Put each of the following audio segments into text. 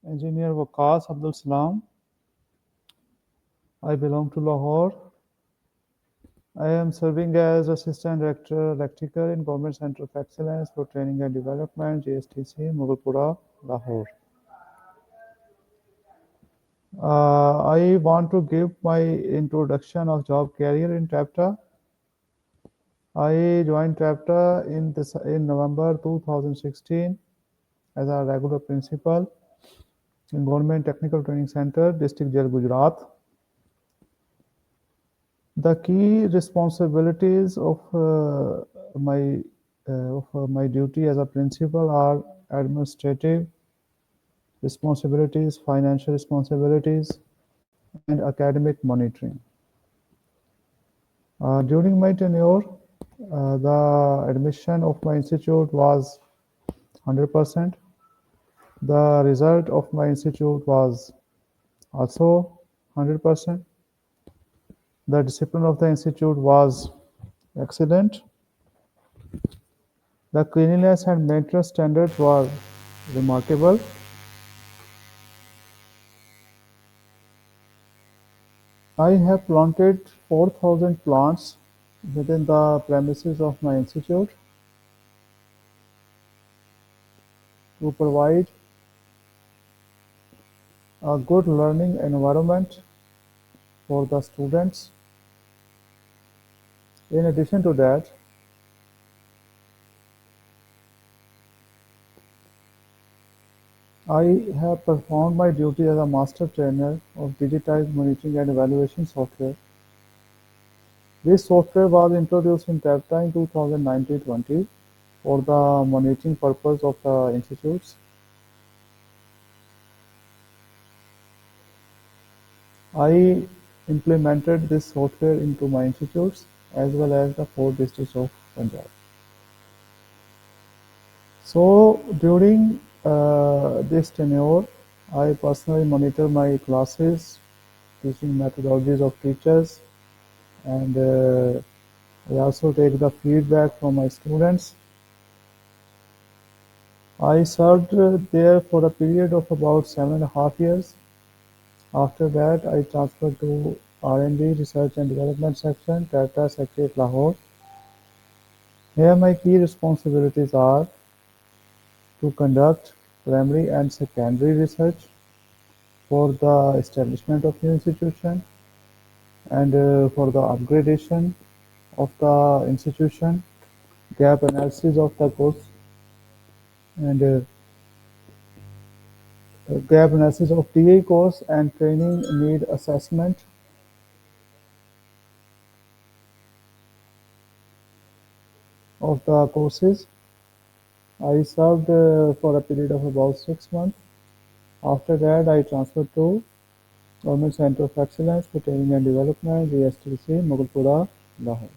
Engineer Waqas Abdul Salam. I belong to Lahore. I am serving as Assistant Director Electrical in Government Center of Excellence for Training and Development, GSTC, Mughalpura, Lahore. I want to give my introduction of job career in TAPTA. I joined TAPTA in November 2016 as a regular principal in Government Technical Training Center, District Jail, Gujarat. The key responsibilities of my duty as a principal are administrative responsibilities, financial responsibilities, and academic monitoring. During my tenure, the admission of my institute was 100%. The result of my institute was also 100%. The discipline of the institute was excellent. The cleanliness and maintenance standards were remarkable. I have planted 4,000 plants within the premises of my institute to provide a good learning environment for the students. In addition to that, I have performed my duty as a master trainer of digitized monitoring and evaluation software. This software was introduced in TAPTA in 2019-20 for the monitoring purpose of the institutes. I implemented this software into my institutes as well as the four districts of Punjab. So during this tenure, I personally monitor my classes, teaching methodologies of teachers, and I also take the feedback from my students. I served there for a period of about 7.5 years. After that, I transferred to R&D, Research and Development section, TATA Secretariat, Lahore. Here my key responsibilities are to conduct primary and secondary research for the establishment of new institution and for the upgradation of the institution, gap analysis of the course, and gap analysis of TA course and training need assessment. Of the courses. I served for a period of about 6 months. After that, I transferred to Government Center of Excellence for Training and Development, GSTC, Mughalpura, Lahore.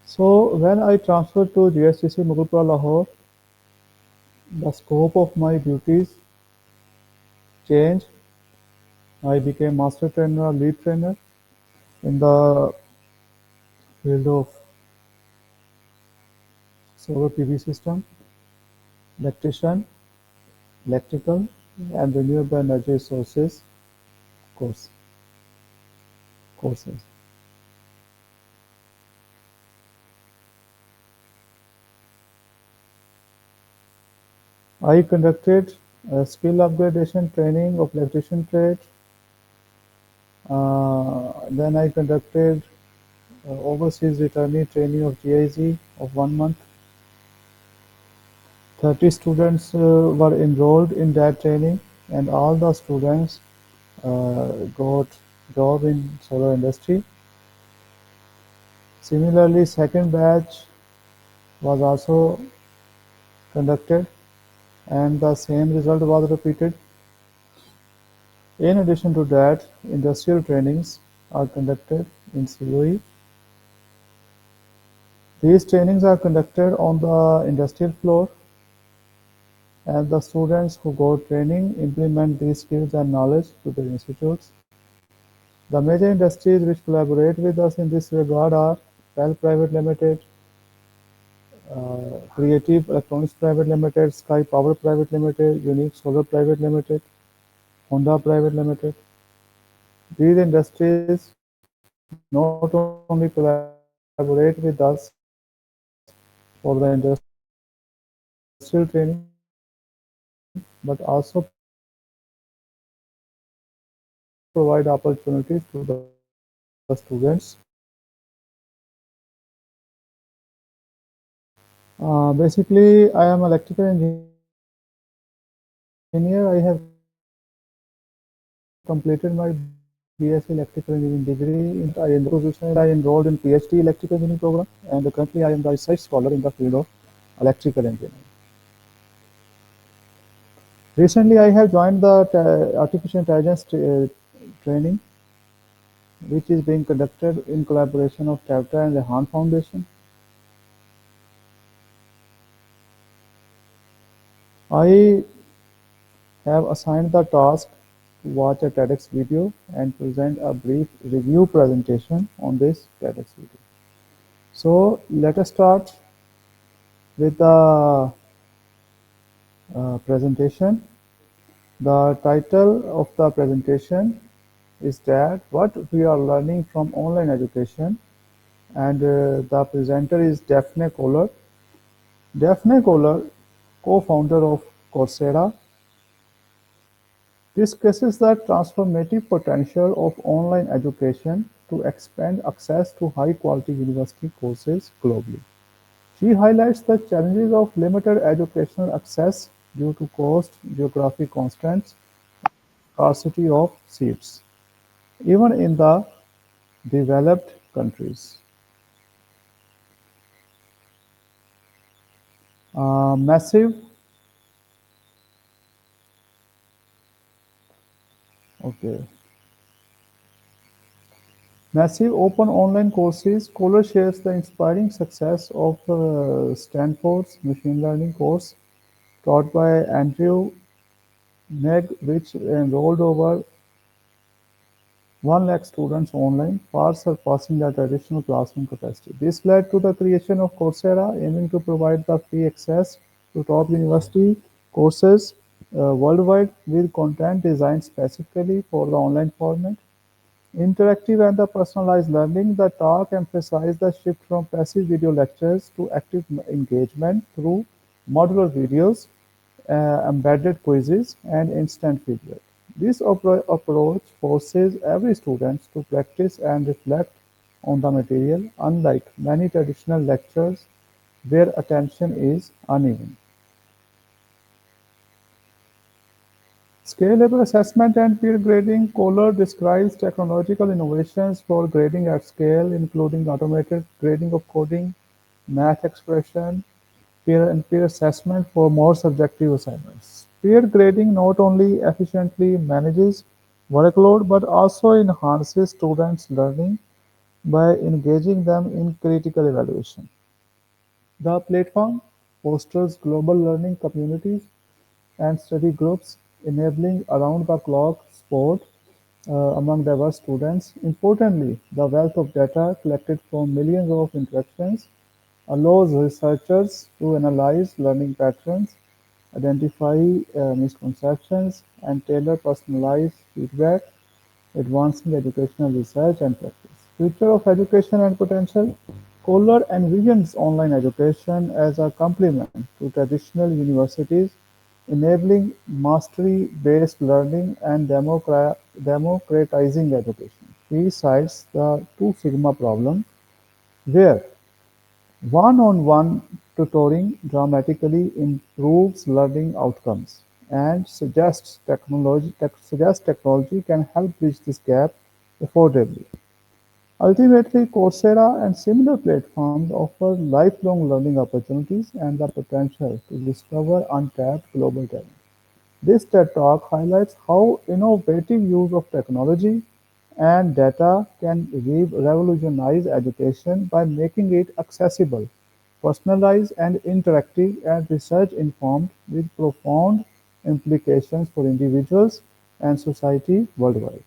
So when I transferred to GSTC, Mughalpura, Lahore, the scope of my duties changed. I became master trainer, lead trainer in the field of solar PV system, electrician, electrical, and renewable energy sources courses. I conducted skill upgradation training of electrician trade. Then I conducted overseas returnee training of GIZ of 1 month. 30 students were enrolled in that training, and all the students got job in solar industry. Similarly, second batch was also conducted, and the same result was repeated. In addition to that, industrial trainings are conducted in COE. These trainings are conducted on the industrial floor, and the students who go training implement these skills and knowledge to their institutes. The major industries which collaborate with us in this regard are Bell Private Limited, Creative Electronics Private Limited, Sky Power Private Limited, Unique Solar Private Limited, Honda Private Limited. These industries not only collaborate with us for the industrial training, but also provide opportunities to the students in creating new business Basically, I am electrical engineer. I have completed my BSc electrical engineering degree in I enrolled in PhD electrical engineering program, and currently I am the research scholar in the field of electrical engineering. Recently, I have joined the artificial intelligence training, which is being conducted in collaboration of TEDx and the Han Foundation. I have assigned the task to watch a TEDx video and present a brief review presentation on this TEDx video. So let us start with the presentation. The title of the presentation is that what we are learning from online education, and the presenter is Daphne Kohler. Daphne Kohler, co-founder of Coursera, discusses the transformative potential of online education to expand access to high-quality university courses globally. She highlights the challenges of limited educational access due to cost, geographic constraints, scarcity of seats, even in the developed countries. Massive, okay, massive open online courses. Kohler shares the inspiring success of Stanford's machine learning course taught by Andrew Neg, which enrolled over 1 lakh students online, far surpassing the traditional classroom capacity. This led to the creation of Coursera, aiming to provide the free access to top university courses worldwide with content designed specifically for the online format. Interactive and the personalized learning, the talk emphasized the shift from passive video lectures to active engagement through modular videos, embedded quizzes, and instant feedback. This approach forces every student to practice and reflect on the material, unlike many traditional lectures where attention is uneven. Scalable assessment and peer grading. Kohler describes technological innovations for grading at scale, including automated grading of coding, math expression, peer and peer assessment for more subjective assignments. Peer grading not only efficiently manages workload but also enhances students' learning by engaging them in critical evaluation. The platform fosters global learning communities and study groups, enabling around-the-clock support among diverse students. Importantly, the wealth of data collected from millions of interactions allows researchers to analyze learning patterns, identify misconceptions, and tailor personalized feedback, advancing educational research and practice. Future of education and potential. Kohler envisions online education as a complement to traditional universities, enabling mastery-based learning and democratizing education. He cites the two sigma problem, where one-on-one tutoring dramatically improves learning outcomes, and suggests technology can help bridge this gap affordably. Ultimately, Coursera and similar platforms offer lifelong learning opportunities and the potential to discover untapped global talent. This TED Talk highlights how innovative use of technology and data can revolutionize education by making it accessible, personalized, and interactive, and research-informed, with profound implications for individuals and society worldwide.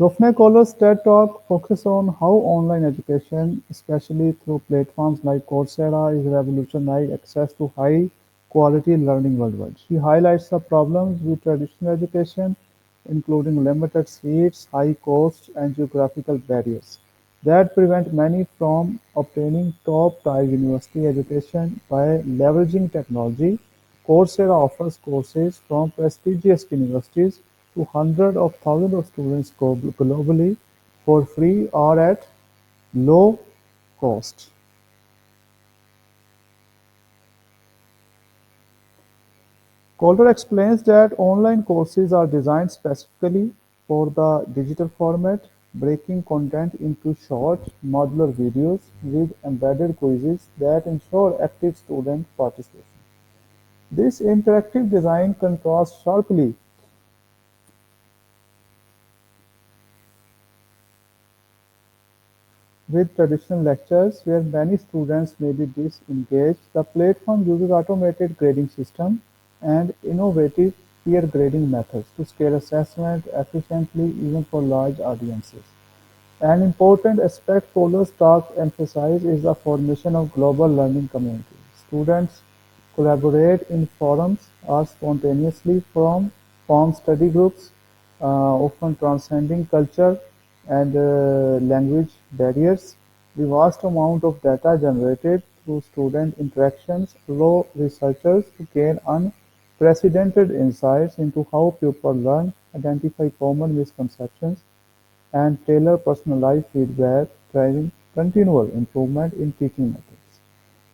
Rofne Koller's TED Talk focuses on how online education, especially through platforms like Coursera, is revolutionizing access to high-quality learning worldwide. She highlights the problems with traditional education, including limited seats, high costs, and geographical barriers that prevent many from obtaining top-tier university education. By leveraging technology, Coursera offers courses from prestigious universities to hundreds of thousands of students globally for free or at low cost. Calder explains that online courses are designed specifically for the digital format, breaking content into short, modular videos with embedded quizzes that ensure active student participation. This interactive design contrasts sharply with traditional lectures, where many students may be disengaged. The platform uses automated grading system and innovative peer grading methods to scale assessment efficiently even for large audiences. An important aspect Polar's talk emphasizes is the formation of global learning communities. Students collaborate in forums or spontaneously form study groups, often transcending culture and language barriers. The vast amount of data generated through student interactions allow researchers to gain unprecedented insights into how people learn, identify common misconceptions, and tailor personalized feedback, driving continual improvement in teaching methods.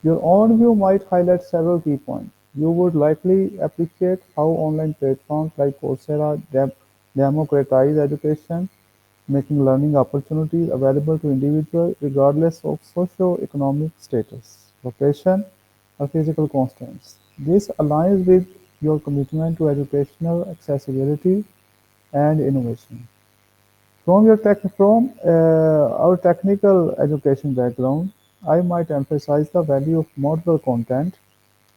Your own view might highlight several key points. You would likely appreciate how online platforms like Coursera democratize education, making learning opportunities available to individuals regardless of socio-economic status, location, or physical constraints. This aligns with your commitment to educational accessibility and innovation. From our technical education background, I might emphasize the value of modular content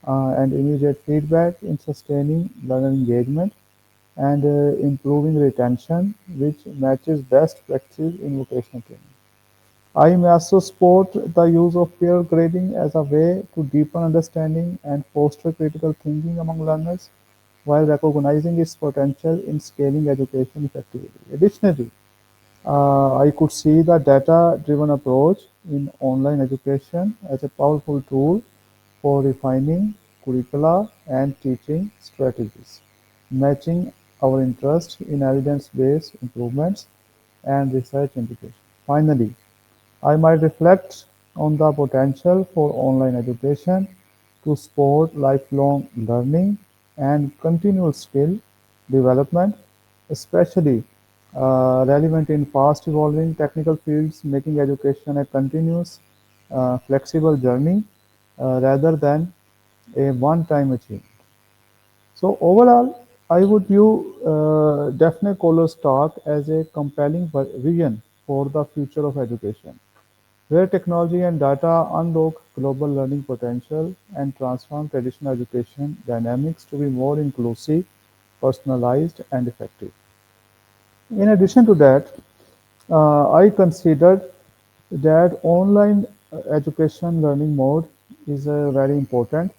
and immediate feedback in sustaining learner engagement and improving retention, which matches best practice in vocational training. I may also support the use of peer grading as a way to deepen understanding and foster critical thinking among learners while recognizing its potential in scaling education effectively. Additionally, I could see the data-driven approach in online education as a powerful tool for refining curricula and teaching strategies, matching our interest in evidence-based improvements and research indication. Finally, I might reflect on the potential for online education to support lifelong learning and continual skill development, especially relevant in fast evolving technical fields, making education a continuous, flexible journey rather than a one-time achievement. So overall, I would view Daphne Kohler's talk as a compelling vision for the future of education, where technology and data unlock global learning potential and transform traditional education dynamics to be more inclusive, personalized, and effective. In addition to that, I considered that online education learning mode is very important.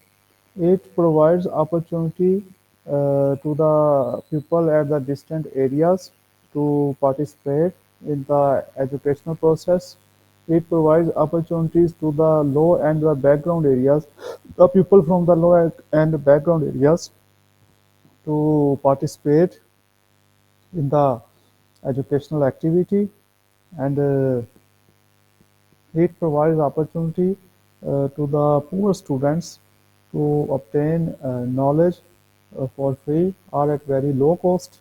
It provides opportunity to the people at the distant areas to participate in the educational process. It provides opportunities to the low and the background areas, the people from the low and background areas to participate in the educational activity, and it provides opportunity to the poor students to obtain knowledge for free or at very low cost.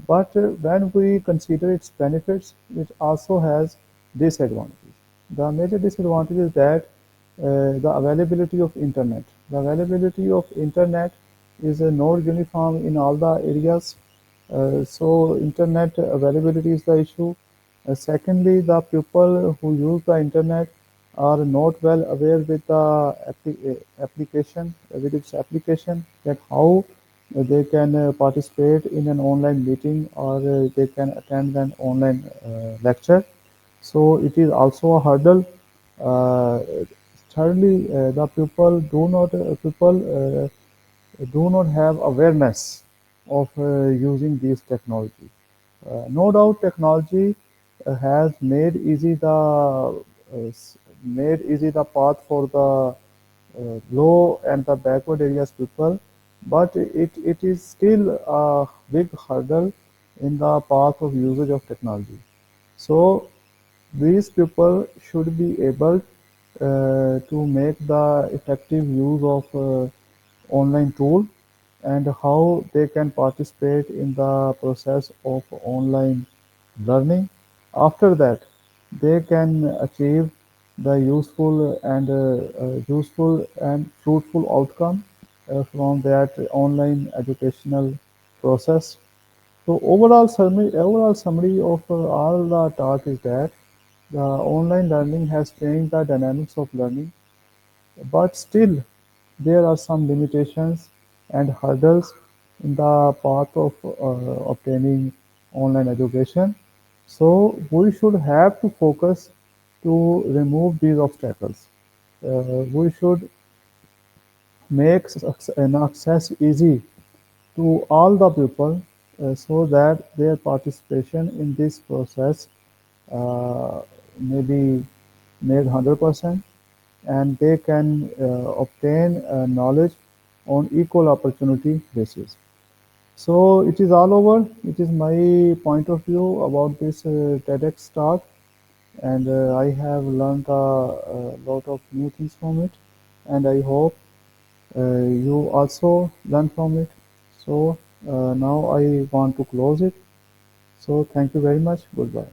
But when we consider its benefits, it also has disadvantages. The major disadvantage is that the availability of internet. The availability of internet is not uniform in all the areas. So internet availability is the issue. Secondly, the people who use the internet are not well aware with the application, with its application, that how They can participate in an online meeting, or they can attend an online lecture. So it is also a hurdle. Uh, Thirdly, the people do not have awareness of using these technology. No doubt, technology has made easy the path for the low and the backward areas people, but it is still a big hurdle in the path of usage of technology. So these people should be able to make the effective use of online tool, and how they can participate in the process of online learning. After that, they can achieve the useful and fruitful outcome from that online educational process. So overall summary of all the talk is that the online learning has changed the dynamics of learning, but still there are some limitations and hurdles in the path of obtaining online education. So we should have to focus to remove these obstacles. We should make an access easy to all the people, so that their participation in this process uh, may be made 100%, and they can obtain knowledge on equal opportunity basis. So it is all over. It is my point of view about this TEDx talk, and I have learned a lot of new things from it, and I hope you also learn from it. So now I want to close it. So thank you very much. Goodbye.